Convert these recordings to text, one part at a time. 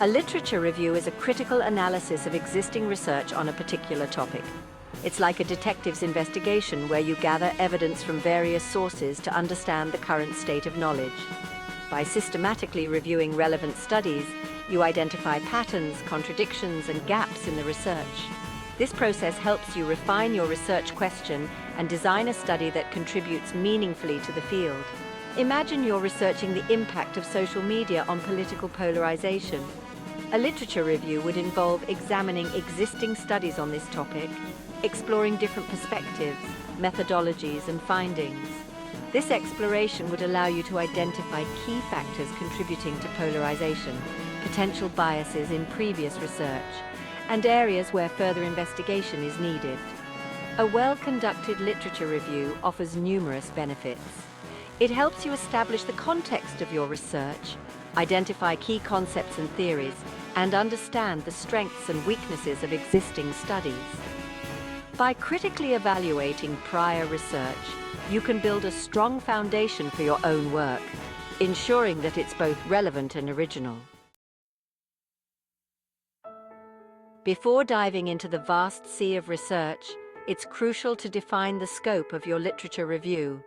A literature review is a critical analysis of existing research on a particular topic. It's like a detective's investigation where you gather evidence from various sources to understand the current state of knowledge. By systematically reviewing relevant studies, you identify patterns, contradictions, and gaps in the research. This process helps you refine your research question and design a study that contributes meaningfully to the field. Imagine you're researching the impact of social media on political polarization. A literature review would involve examining existing studies on this topic, exploring different perspectives, methodologies, and findings. This exploration would allow you to identify key factors contributing to polarization, potential biases in previous research, and areas where further investigation is needed. A well-conducted literature review offers numerous benefits. It helps you establish the context of your research, identify key concepts and theories, and understand the strengths and weaknesses of existing studies. By critically evaluating prior research, you can build a strong foundation for your own work, ensuring that it's both relevant and original. Before diving into the vast sea of research, it's crucial to define the scope of your literature review.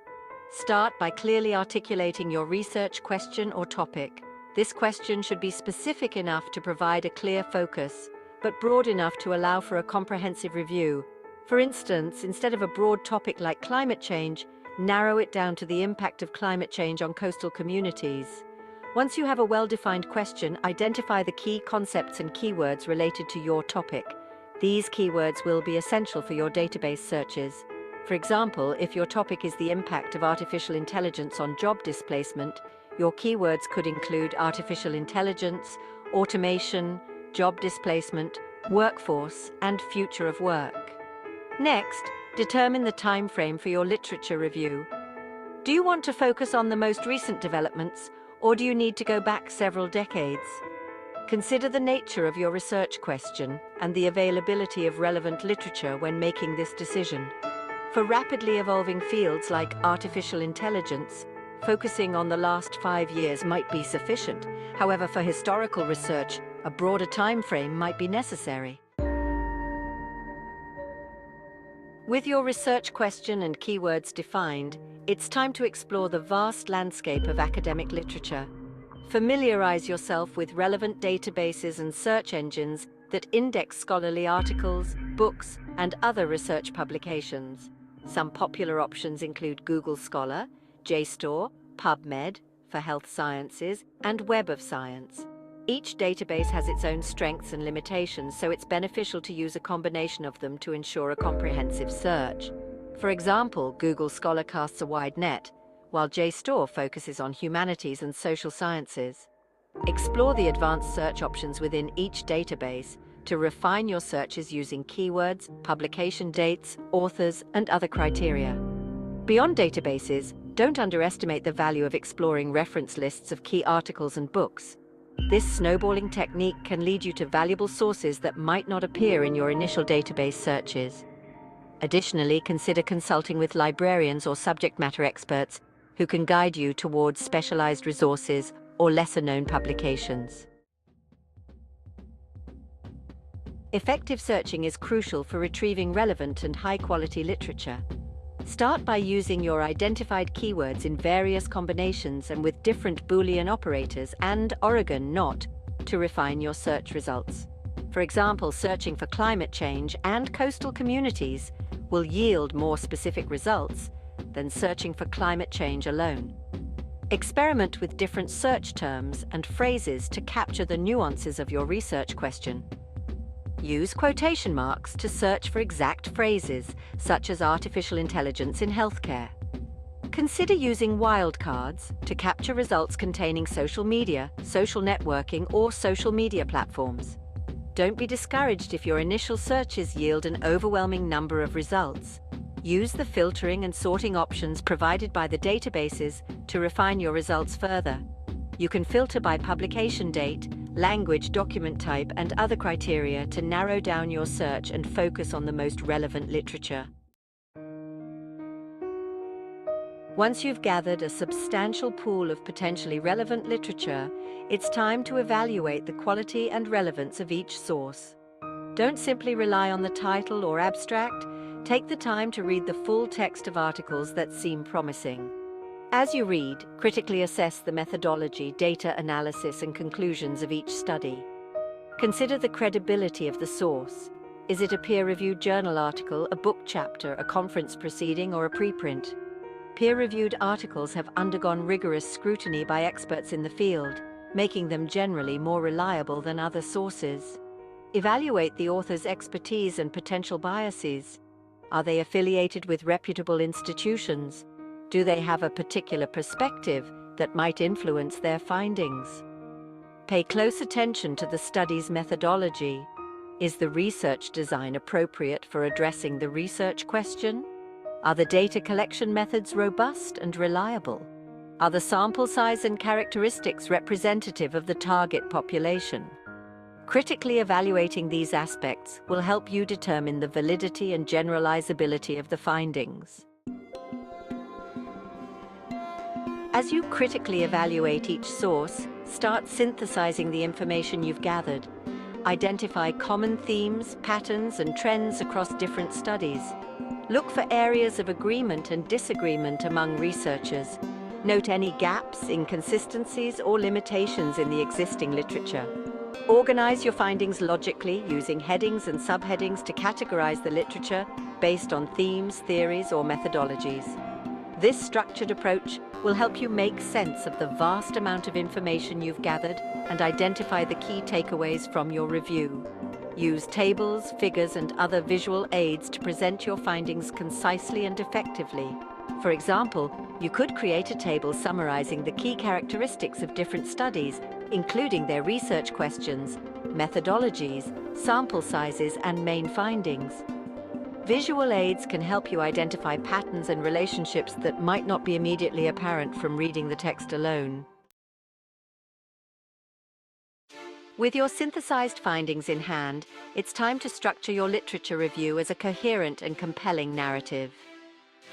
Start by clearly articulating your research question or topic. This question should be specific enough to provide a clear focus, but broad enough to allow for a comprehensive review. For instance, instead of a broad topic like climate change, narrow it down to the impact of climate change on coastal communities. Once you have a well-defined question, identify the key concepts and keywords related to your topic. These keywords will be essential for your database searches. For example, if your topic is the impact of artificial intelligence on job displacement, your keywords could include artificial intelligence, automation, job displacement, workforce, and future of work. Next, determine the time frame for your literature review. Do you want to focus on the most recent developments, or do you need to go back several decades? Consider the nature of your research question and the availability of relevant literature when making this decision. For rapidly evolving fields like artificial intelligence, focusing on the last 5 years might be sufficient. However, for historical research, a broader time frame might be necessary. With your research question and keywords defined, it's time to explore the vast landscape of academic literature. Familiarize yourself with relevant databases and search engines that index scholarly articles, books, and other research publications. Some popular options include Google Scholar, JSTOR, PubMed for health sciences, and Web of Science. Each database has its own strengths and limitations, so it's beneficial to use a combination of them to ensure a comprehensive search. For example, Google Scholar casts a wide net, while JSTOR focuses on humanities and social sciences. Explore the advanced search options within each database to refine your searches using keywords, publication dates, authors, and other criteria. Beyond databases, don't underestimate the value of exploring reference lists of key articles and books. This snowballing technique can lead you to valuable sources that might not appear in your initial database searches. Additionally, consider consulting with librarians or subject matter experts who can guide you towards specialized resources or lesser-known publications. Effective searching is crucial for retrieving relevant and high-quality literature. Start by using your identified keywords in various combinations and with different Boolean operators and Oregon NOT to refine your search results. For example, searching for climate change and coastal communities will yield more specific results than searching for climate change alone. Experiment with different search terms and phrases to capture the nuances of your research question. Use quotation marks to search for exact phrases, such as artificial intelligence in healthcare. Consider using wildcards to capture results containing social media, social networking, or social media platforms. Don't be discouraged if your initial searches yield an overwhelming number of results. Use the filtering and sorting options provided by the databases to refine your results further. You can filter by publication date, language, document type, and other criteria to narrow down your search and focus on the most relevant literature. Once you've gathered a substantial pool of potentially relevant literature, it's time to evaluate the quality and relevance of each source. Don't simply rely on the title or abstract. Take the time to read the full text of articles that seem promising. As you read, critically assess the methodology, data analysis, and conclusions of each study. Consider the credibility of the source. Is it a peer-reviewed journal article, a book chapter, a conference proceeding, or a preprint? Peer-reviewed articles have undergone rigorous scrutiny by experts in the field, making them generally more reliable than other sources. Evaluate the author's expertise and potential biases. Are they affiliated with reputable institutions? Do they have a particular perspective that might influence their findings? Pay close attention to the study's methodology. Is the research design appropriate for addressing the research question? Are the data collection methods robust and reliable? Are the sample size and characteristics representative of the target population? Critically evaluating these aspects will help you determine the validity and generalizability of the findings. As you critically evaluate each source, start synthesizing the information you've gathered. Identify common themes, patterns, and trends across different studies. Look for areas of agreement and disagreement among researchers. Note any gaps, inconsistencies, or limitations in the existing literature. Organize your findings logically, using headings and subheadings to categorize the literature based on themes, theories, or methodologies. This structured approach will help you make sense of the vast amount of information you've gathered and identify the key takeaways from your review. Use tables, figures, and other visual aids to present your findings concisely and effectively. For example, you could create a table summarizing the key characteristics of different studies, including their research questions, methodologies, sample sizes, and main findings. Visual aids can help you identify patterns and relationships that might not be immediately apparent from reading the text alone. With your synthesized findings in hand, it's time to structure your literature review as a coherent and compelling narrative.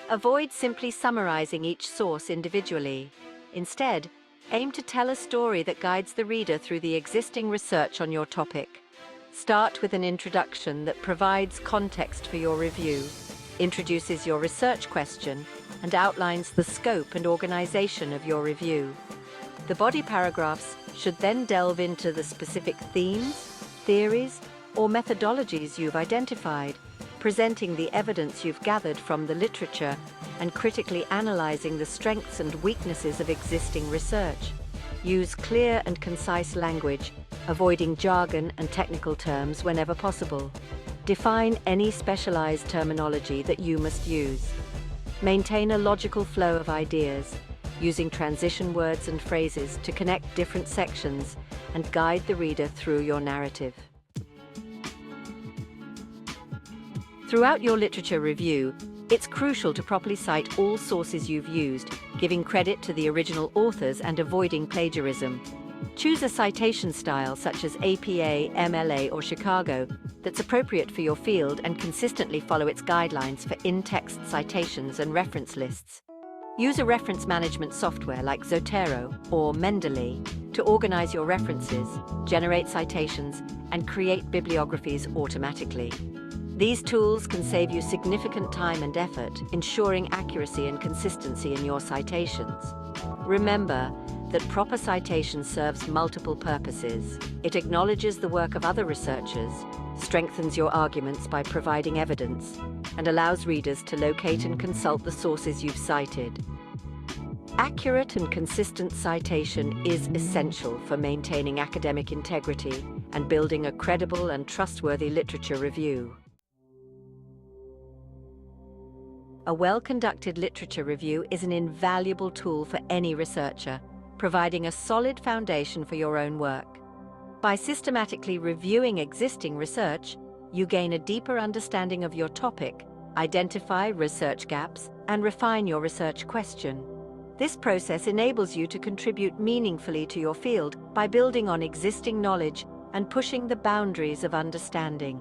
Avoid simply summarizing each source individually. Instead, aim to tell a story that guides the reader through the existing research on your topic. Start with an introduction that provides context for your review, introduces your research question, and outlines the scope and organization of your review. The body paragraphs should then delve into the specific themes, theories, or methodologies you've identified, presenting the evidence you've gathered from the literature and critically analyzing the strengths and weaknesses of existing research. Use clear and concise language, avoiding jargon and technical terms whenever possible. Define any specialized terminology that you must use. Maintain a logical flow of ideas, using transition words and phrases to connect different sections and guide the reader through your narrative. Throughout your literature review, it's crucial to properly cite all sources you've used, giving credit to the original authors and avoiding plagiarism. Choose a citation style such as APA, MLA, or Chicago that's appropriate for your field and consistently follow its guidelines for in-text citations and reference lists. Use a reference management software like Zotero or Mendeley to organize your references, generate citations, and create bibliographies automatically. These tools can save you significant time and effort, ensuring accuracy and consistency in your citations. Remember that proper citation serves multiple purposes. It acknowledges the work of other researchers, strengthens your arguments by providing evidence, and allows readers to locate and consult the sources you've cited. Accurate and consistent citation is essential for maintaining academic integrity and building a credible and trustworthy literature review. A well-conducted literature review is an invaluable tool for any researcher, providing a solid foundation for your own work. By systematically reviewing existing research, you gain a deeper understanding of your topic, identify research gaps, and refine your research question. This process enables you to contribute meaningfully to your field by building on existing knowledge and pushing the boundaries of understanding.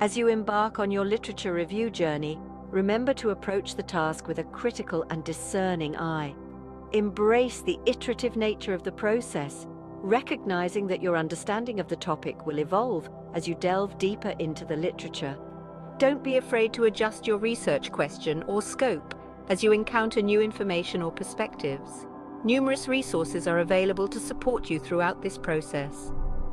As you embark on your literature review journey, Remember to approach the task with a critical and discerning eye. Embrace the iterative nature of the process, recognizing that your understanding of the topic will evolve as you delve deeper into the literature. Don't be afraid to adjust your research question or scope as you encounter new information or perspectives. Numerous resources are available to support you throughout this process.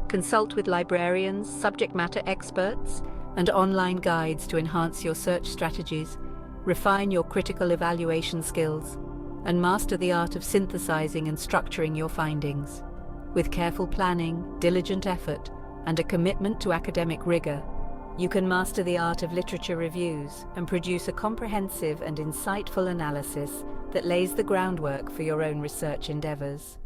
Consult with librarians, subject matter experts, and online guides to enhance your search strategies, refine your critical evaluation skills, and master the art of synthesizing and structuring your findings. With careful planning, diligent effort, and a commitment to academic rigor, you can master the art of literature reviews and produce a comprehensive and insightful analysis that lays the groundwork for your own research endeavors.